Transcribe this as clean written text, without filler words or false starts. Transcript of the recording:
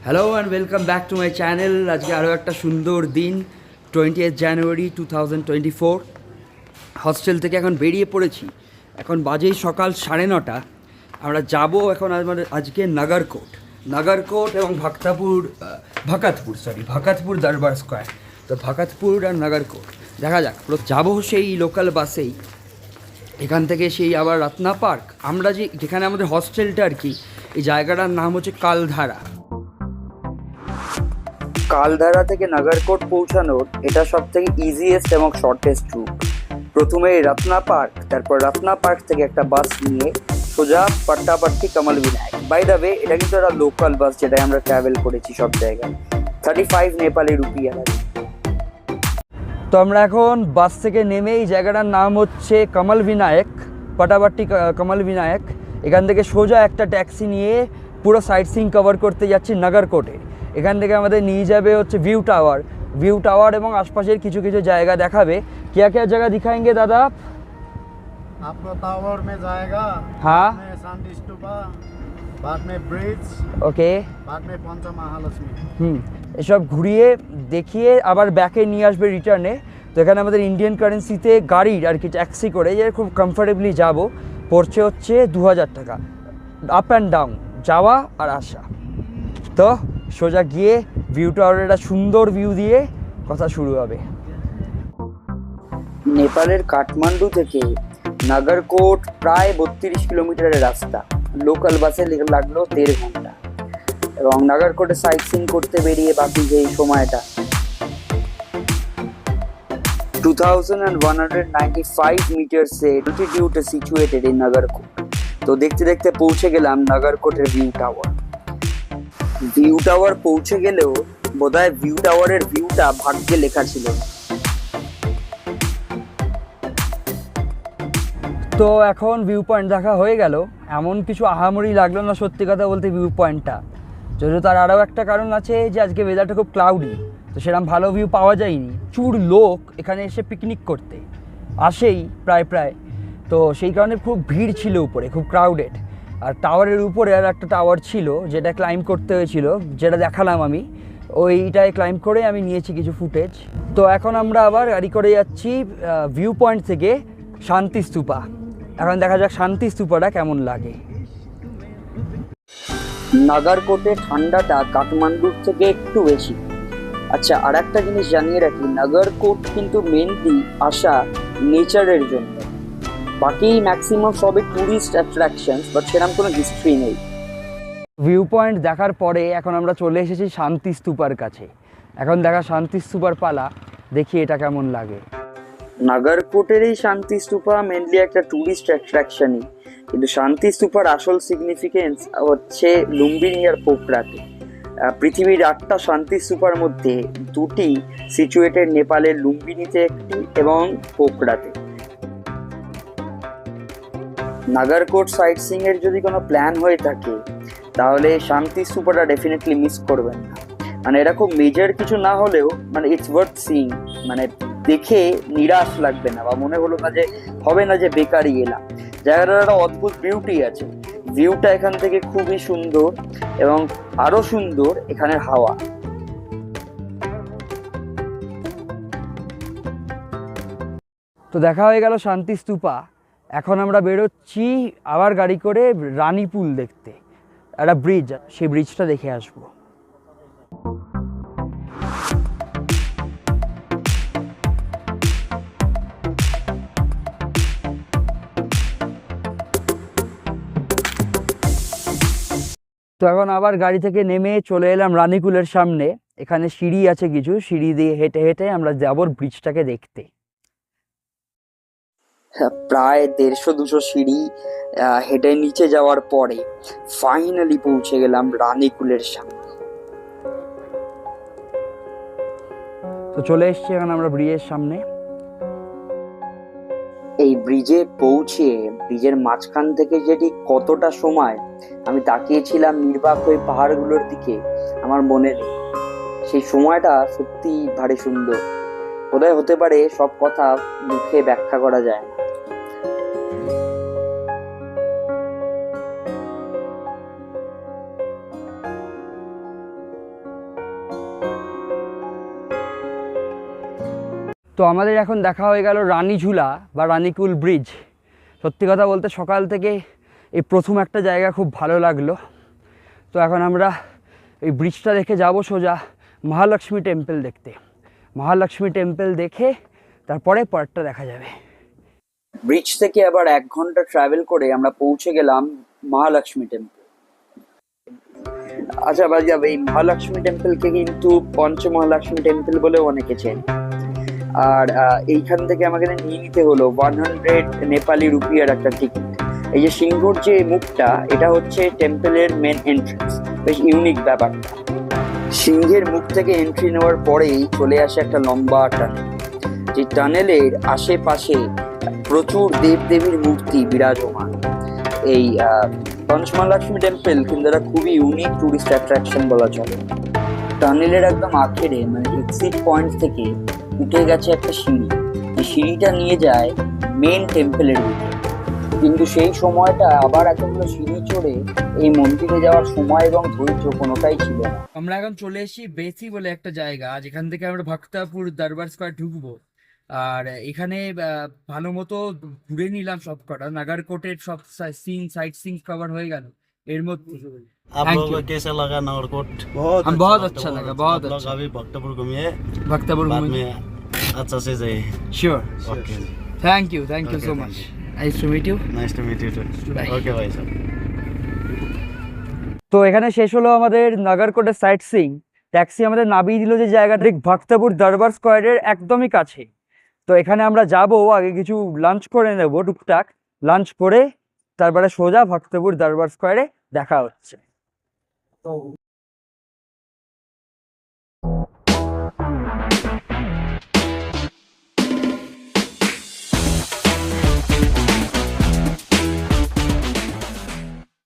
Hello and welcome back to my channel. আজকে আরও একটা সুন্দর দিন, 20th জানুয়ারি 2024। হস্টেল থেকে এখন বেরিয়ে পড়েছি। এখন বাজেই সকাল 9:30। আমরা যাব এখন আজকে নাগারকোট এবং ভাকাতপুর দরবার স্কোয়ার। তো ভাকাতপুর আর নাগারকোট দেখা যাক। যাবো সেই লোকাল বাসেই, এখান থেকে সেই আবার রত্না পার্ক। আমরা যেখানে আমাদের হস্টেলটা আর কি, এই জায়গাটার নাম হচ্ছে কালধারা থেকে নাগারকোট পৌঁছানোর এটা সব থেকে ইজিয়েস্ট এবং শর্টেস্ট রুট। প্রথমে রত্না পার্ক, তারপর রত্না পার্ক থেকে একটা বাস নিয়ে সোজা পাট্টাপাট্টি কামাল বিনায়ক। বাই দ্য ওয়ে, এটা কিন্তু একটা লোকাল বাস যেটাই আমরা ট্রাভেল করেছি সব জায়গায়। 35 নেপালি রুপি লাগে। তো আমরা এখন বাস থেকে নেমে এই জায়গাটার নাম হচ্ছে কামাল বিনায়ক, পাটাপাট্টি কামাল বিনায়ক। এখান থেকে সোজা একটা ট্যাক্সি নিয়ে পুরো সাইট সিইং কভার করতে যাচ্ছি নাগারকোটে। এখান থেকে আমাদের নিয়ে যাবে হচ্ছে ভিউ টাওয়ার এবং আশপাশের কিছু কিছু জায়গা দেখাবে। क्या क्या जगह दिखाएंगे दादा आप? आपको टावर में जाएगा, हाँ, में शांति स्तूपा, बाद में ब्रिज, ओके। बाद में পঞ্চমহালক্ষ্মী। এসব ঘুরিয়ে দেখিয়ে আবার ব্যাকে নিয়ে আসবে রিটার্নে। তো এখানে আমাদের ইন্ডিয়ান কারেন্সিতে গাড়ির আর কি ট্যাক্সি করে যে খুব কমফোর্টেবলি যাব, পড়ছে হচ্ছে 2000 টাকা আপ অ্যান্ড ডাউন, যাওয়া আর আসা। তো সোজা গিয়ে ভিউ টাওয়ারের একটা সুন্দর ভিউ দিয়ে কথা শুরু হবে। নেপালের কাঠমান্ডু থেকে নাগারকোট প্রায় 32 কিলোমিটারের রাস্তা। লোকাল বাসে লাগলো 1.5 ঘন্টা। এবং নাগারকোটে সাইট সিইং করতে বেরিয়ে বাকি যে সময়টা 2195 মিটারসে অ্যালটিটিউড সিচুয়েটেড ইন নাগারকোট। তো দেখতে দেখতে পৌঁছে গেলাম নাগারকোটের ভিউ টাওয়ার পৌঁছে গেলেও বোধহয় ভিউ টাওয়ারের ভিউটা ভাগ্যে লেখা ছিল। তো এখন ভিউ পয়েন্ট দেখা হয়ে গেল। এমন কিছু আহামরি লাগলো না সত্যি কথা বলতে ভিউ পয়েন্টটা। যদিও তার আরও একটা কারণ আছে যে আজকে ওয়েদারটা খুব ক্লাউডি, তো সেরকম ভালো ভিউ পাওয়া যায়নি। প্রচুর লোক এখানে এসে পিকনিক করতে আসেই প্রায়। তো সেই কারণে খুব ভিড় ছিল উপরে, খুব ক্রাউডেড। আর টাওয়ারের উপরে আর একটা টাওয়ার ছিল যেটা ক্লাইম্ব করতে হয়েছিল, যেটা দেখালাম আমি। ওইটায় ক্লাইম্ব করে আমি নিয়েছি কিছু ফুটেজ। তো এখন আমরা আবার গাড়ি করে যাচ্ছি ভিউ পয়েন্ট থেকে শান্তি স্তূপা। এখন দেখা যাক শান্তি স্তূপাটা কেমন লাগে। নাগারকোটে ঠান্ডাটা কাঠমান্ডুর থেকে একটু বেশি। আচ্ছা, আর একটা জিনিস জানিয়ে রাখি, নাগারকোট কিন্তু মেনলি আসা নেচারের জন্য। বাকি ম্যাক্সিমাম সবই ট্যুরিস্ট অ্যাট্রাকশনস, বাট সেরকম কোনো হিস্ট্রি নেই। ভিউ পয়েন্ট দেখার পরে এখন আমরা চলে এসেছি শান্তি স্তূপার কাছে। এখন দেখা শান্তি স্তূপার পালা, দেখি এটা কেমন লাগে। নাগারকোটের এই শান্তি স্তূপা মেনলি একটা ট্যুরিস্ট অ্যাট্রাকশনই, কিন্তু শান্তি স্তূপার আসল সিগনিফিকেন্স হচ্ছে লুম্বিনী আর পোখরাতে। পৃথিবীর 8টা শান্তি স্তূপার মধ্যে 2টি সিচুয়েটেড নেপালের লুম্বিনীতে একটি এবং পোখরাতে। নাগারকোট সাইট সিইং এর যদি কোনো প্ল্যান হয়ে থাকে তাহলে শান্তি স্তূপাটা ডেফিনেটলি মিস করবেন না। মানে এটা খুব মেজর কিছু না হলেও মানে ইটস ওয়ার্থ সিইং। মানে দেখে নিরাশ লাগবে না বা মনে হলো না যে হবে না যে বেকারই এলাম। জায়গাটার একটা অদ্ভুত বিউটি আছে। ভিউটা এখান থেকে খুবই সুন্দর এবং আরো সুন্দর এখানের হাওয়া। তো দেখা হয়ে গেল শান্তি স্তূপা। এখন আমরা বেরোচ্ছি আবার গাড়ি করে রানীপুল দেখতে, একটা ব্রিজ, সেই ব্রিজটা দেখে আসবো। তো এখন আবার গাড়ি থেকে নেমে চলে এলাম রানীকুলের সামনে। এখানে সিঁড়ি আছে, কিছু সিঁড়ি দিয়ে হেঁটে হেঁটে আমরা যাবো ব্রিজটাকে দেখতে। প্রায় 150-200 সিঁড়ি হেঁটে নিচে যাওয়ার পরে ফাইনালি পৌঁছে গেলাম রানীকুলের সামনে। তো চলে এসছি এখন আমরা ব্রিজের সামনে। এই ব্রিজে পৌঁছে ব্রিজের মাঝখান থেকে যেটি কতটা সময় আমি তাকিয়েছিলাম নির্বাক হয়ে পাহাড়গুলোর দিকে আমার মনে নেই। সেই সময়টা সত্যি ভারী সুন্দর। বোধহয় হতে পারে সব কথা মুখে ব্যাখ্যা করা যায় না। তো আমাদের এখন দেখা হয়ে গেল রানীঝুলা বা রানীকুল ব্রিজ। সত্যি কথা বলতে সকাল থেকে এই প্রথম একটা জায়গা খুব ভালো লাগলো। তো এখন আমরা এই ব্রিজটা দেখে যাব সোজা মহালক্ষ্মী টেম্পল দেখতে। মহালক্ষ্মী টেম্পল দেখে তারপরে পরেরটা দেখা যাবে। ব্রিজ থেকে আবার 1 ঘন্টা ট্রাভেল করে আমরা পৌঁছে গেলাম মহালক্ষ্মী টেম্পল। আচ্ছা ভাইজাব, এই মহালক্ষ্মী টেম্পলকে কিন্তু পঞ্চমহালক্ষ্মী টেম্পল বলেও অনেকে চেনে। আর এইখান থেকে আমাকে নিয়ে নিতে হলো 100 নেপালি রুপিয়ার একটা টিকিট। এই যে সিংহর যে মুখটা, এটা হচ্ছে টেম্পলের মেন এন্ট্রান্স। বেশ ইউনিক ব্যাপারটা। সিংহের মুখ থেকে এন্ট্রি নেওয়ার পরেই চলে আসে একটা লম্বা টানেল। যে টানেলের আশেপাশে প্রচুর দেবদেবীর মূর্তি বিরাজমান। এই পঞ্চমহালক্ষ্মী টেম্পল কিন্তু একটা খুবই ইউনিক টুরিস্ট অ্যাট্রাকশন বলা চলে। টানেলের একদম আখেরে মানে এক্সিট পয়েন্ট থেকে উঠে গেছে একটা সিঁড়ি। এই সিঁড়িটা নিয়ে যায় মেন টেম্পলের দিকে, কিন্তু সেই সময়টা আবার এতগুলো সিঁড়ি চড়ে এই মন্দিরে যাওয়ার সময় এবং ধৈর্য কোনোটাই ছিল না। আমরা এখন চলে এসেছি বেসি বলে একটা জায়গা, যেখান থেকে আমরা ভক্তাপুর দরবার স্কোয়ার ঢুকবো। আর এখানে ভালো মতো ঘুরে নিলাম সব কটা। নাগারকোটের সব সিন সাইট সিন কভার হয়ে গেল এর মধ্যে। आप Thank लोगों you. को कैसा लगा नागरकोट? हम बहुत अच्छा लगा, बहुत आप लोग अच्छा। अभी भक्तपुर घूमिए, भक्तपुर बाद में अच्छा से जाइए। Sure. Okay, thank you Okay, so thank much. you. Nice to meet you. Nice to meet you too. Bye. Okay भाई साहब। তো এখানে শেষ হলো আমাদের নাগারকোটের সাইট সিইং। ট্যাক্সি আমাদের নামিয়ে দিল যে জায়গাটা ঠিক ভক্তপুর দরবার স্কোয়ারের একদমই কাছে। তো এখানে আমরা যাব, আগে কিছু লাঞ্চ করে নেব টুকটাক। লাঞ্চ করে তারপরে সোজা ভক্তপুর দরবার স্কোয়ারে দেখা হচ্ছে।